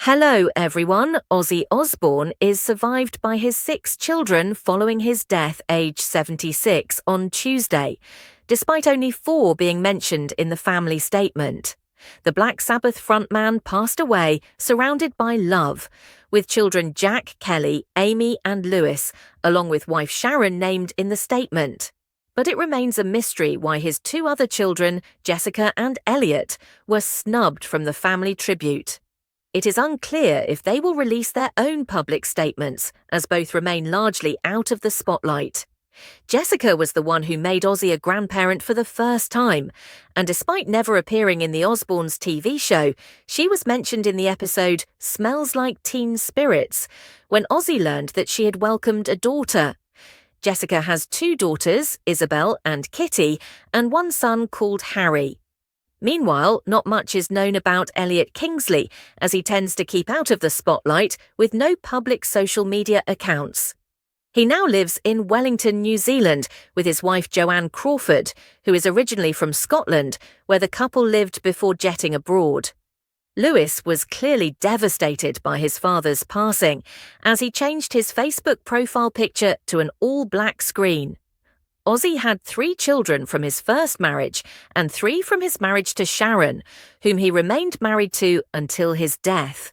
Hello everyone, Ozzy Osbourne is survived by his 6 children following his death aged 76 on Tuesday, despite only 4 being mentioned in the family statement. The Black Sabbath frontman passed away surrounded by love, with children Jack, Kelly, Aimee and Lewis, along with wife Sharon named in the statement. But it remains a mystery why his 2 other children, Jessica and Elliot, were snubbed from the family tribute. It is unclear if they will release their own public statements, as both remain largely out of the spotlight. Jessica was the one who made Ozzy a grandparent for the first time, and despite never appearing in the Osbournes' TV show, she was mentioned in the episode Smells Like Teen Spirits, when Ozzy learned that she had welcomed a daughter. Jessica has 2 daughters, Isabel and Kitty, and 1 son called Harry. Meanwhile, not much is known about Elliot Kingsley, as he tends to keep out of the spotlight with no public social media accounts. He now lives in Wellington, New Zealand, with his wife Joanne Crawford, who is originally from Scotland, where the couple lived before jetting abroad. Lewis was clearly devastated by his father's passing, as he changed his Facebook profile picture to an all-black screen. Ozzy had 3 children from his first marriage and 3 from his marriage to Sharon, whom he remained married to until his death.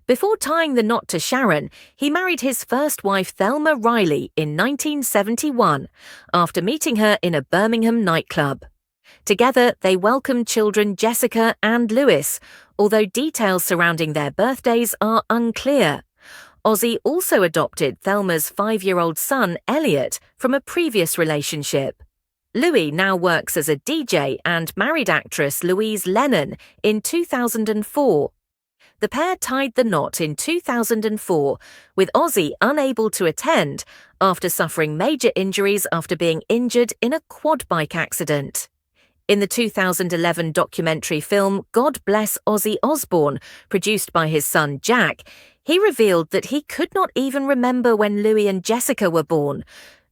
Before tying the knot to Sharon, he married his first wife Thelma Riley in 1971, after meeting her in a Birmingham nightclub. Together, they welcomed children Jessica and Lewis, although details surrounding their birthdays are unclear. Ozzy also adopted Thelma's 5-year-old son, Elliot, from a previous relationship. Louis now works as a DJ and married actress Louise Lennon in 2004. The pair tied the knot in 2004, with Ozzy unable to attend after suffering major injuries after being injured in a quad bike accident. In the 2011 documentary film God Bless Ozzy Osbourne, produced by his son Jack, he revealed that he could not even remember when Louis and Jessica were born.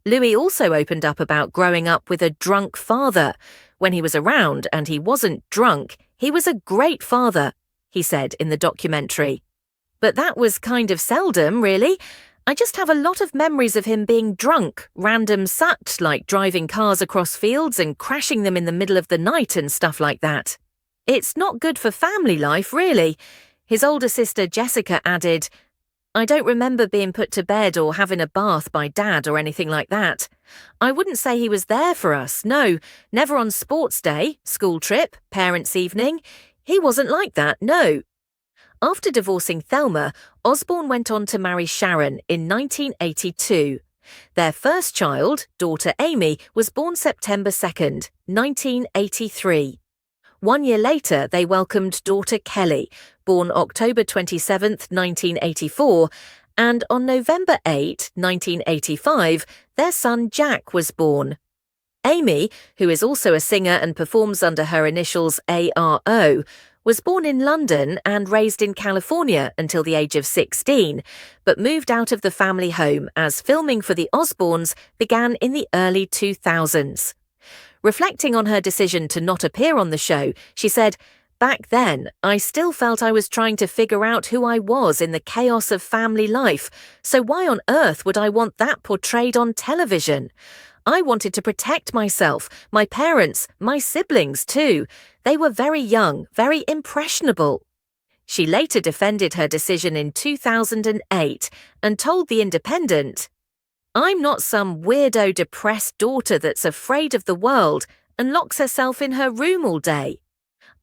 Louis also opened up about growing up with a drunk father. When he was around and he wasn't drunk, he was a great father, he said in the documentary. But that was kind of seldom, really. I just have a lot of memories of him being drunk, random such like driving cars across fields and crashing them in the middle of the night and stuff like that. It's not good for family life, really. His older sister Jessica added, I don't remember being put to bed or having a bath by Dad or anything like that. I wouldn't say he was there for us, no, never on sports day, school trip, parents' evening. He wasn't like that, no. After divorcing Thelma, Osbourne went on to marry Sharon in 1982. Their first child, daughter Aimee, was born September 2nd, 1983. 1 year later, they welcomed daughter Kelly, born October 27, 1984, and on November 8, 1985, their son Jack was born. Aimee, who is also a singer and performs under her initials ARO, was born in London and raised in California until the age of 16, but moved out of the family home as filming for the Osbournes began in the early 2000s. Reflecting on her decision to not appear on the show, she said, Back then, I still felt I was trying to figure out who I was in the chaos of family life, so why on earth would I want that portrayed on television? I wanted to protect myself, my parents, my siblings too. They were very young, very impressionable. She later defended her decision in 2008 and told The Independent, I'm not some weirdo depressed daughter that's afraid of the world and locks herself in her room all day.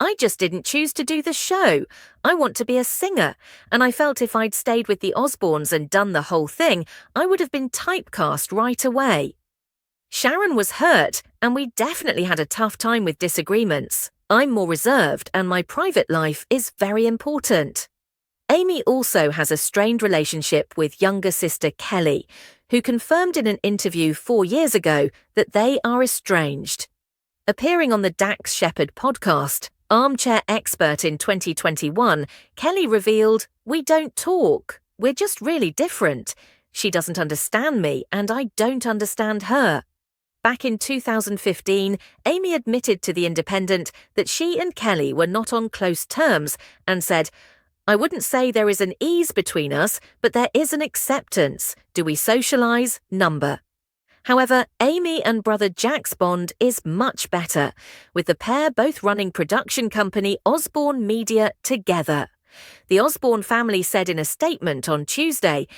I just didn't choose to do the show. I want to be a singer, and I felt if I'd stayed with the Osbournes and done the whole thing, I would have been typecast right away. Sharon was hurt, and we definitely had a tough time with disagreements. I'm more reserved, and my private life is very important. Aimee also has a strained relationship with younger sister Kelly, who confirmed in an interview 4 years ago that they are estranged. Appearing on the Dax Shepard podcast, Armchair Expert in 2021, Kelly revealed, We don't talk. We're just really different. She doesn't understand me, and I don't understand her. Back in 2015, Aimee admitted to The Independent that she and Kelly were not on close terms and said, I wouldn't say there is an ease between us, but there is an acceptance. Do we socialise? Number. However, Aimee and brother Jack's bond is much better, with the pair both running production company Osbourne Media together. The Osbourne family said in a statement on Tuesday,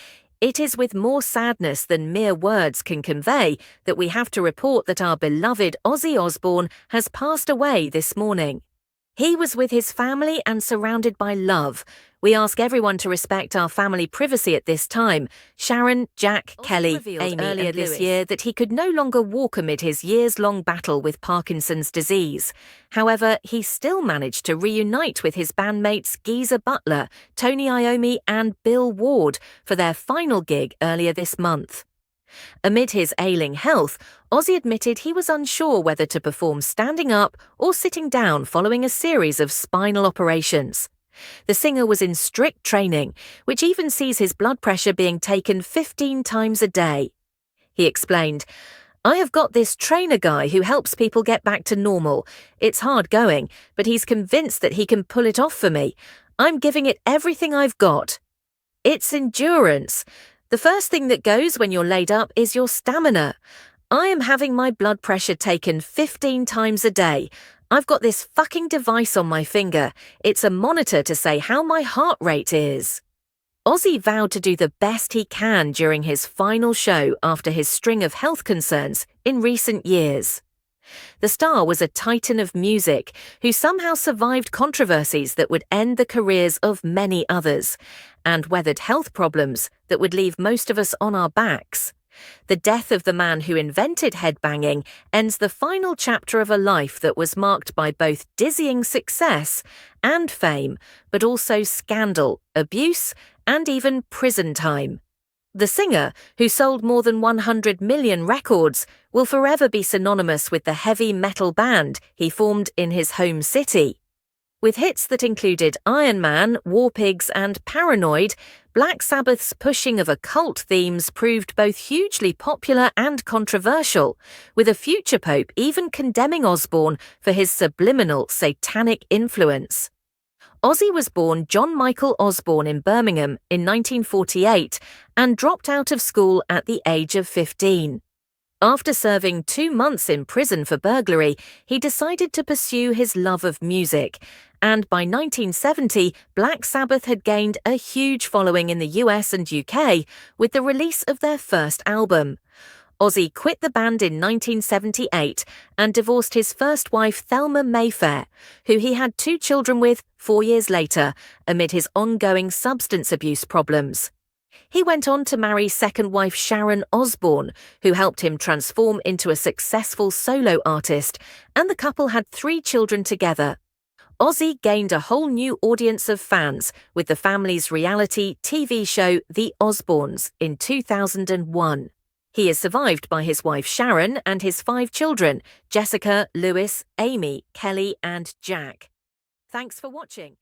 "It is with more sadness than mere words can convey that we have to report that our beloved Ozzy Osbourne has passed away this morning. He was with his family and surrounded by love. We ask everyone to respect our family privacy at this time." Sharon, Jack, Kelly, Aimee earlier this year that he could no longer walk amid his years-long battle with Parkinson's disease. However, he still managed to reunite with his bandmates Geezer Butler, Tony Iommi and Bill Ward for their final gig earlier this month. Amid his ailing health, Ozzy admitted he was unsure whether to perform standing up or sitting down following a series of spinal operations. The singer was in strict training, which even sees his blood pressure being taken 15 times a day. He explained, "I have got this trainer guy who helps people get back to normal. It's hard going, but he's convinced that he can pull it off for me. I'm giving it everything I've got. It's endurance. The first thing that goes when you're laid up is your stamina. I am having my blood pressure taken 15 times a day. I've got this fucking device on my finger. It's a monitor to say how my heart rate is." Ozzy vowed to do the best he can during his final show after his string of health concerns in recent years. The star was a titan of music who somehow survived controversies that would end the careers of many others, and weathered health problems that would leave most of us on our backs. The death of the man who invented headbanging ends the final chapter of a life that was marked by both dizzying success and fame, but also scandal, abuse, and even prison time. The singer, who sold more than 100 million records, will forever be synonymous with the heavy metal band he formed in his home city. With hits that included Iron Man, War Pigs and Paranoid, Black Sabbath's pushing of occult themes proved both hugely popular and controversial, with a future pope even condemning Osbourne for his subliminal satanic influence. Ozzy was born John Michael Osbourne in Birmingham in 1948 and dropped out of school at the age of 15. After serving 2 months in prison for burglary, he decided to pursue his love of music, and by 1970, Black Sabbath had gained a huge following in the US and UK with the release of their first album. Ozzy quit the band in 1978 and divorced his first wife Thelma Mayfair, who he had 2 children with 4 years later, amid his ongoing substance abuse problems. He went on to marry second wife Sharon Osbourne, who helped him transform into a successful solo artist, and the couple had 3 children together. Ozzy gained a whole new audience of fans with the family's reality TV show The Osbournes in 2001. He is survived by his wife Sharon and his 5 children, Jessica, Lewis, Aimee, Kelly and Jack. Thanks for watching.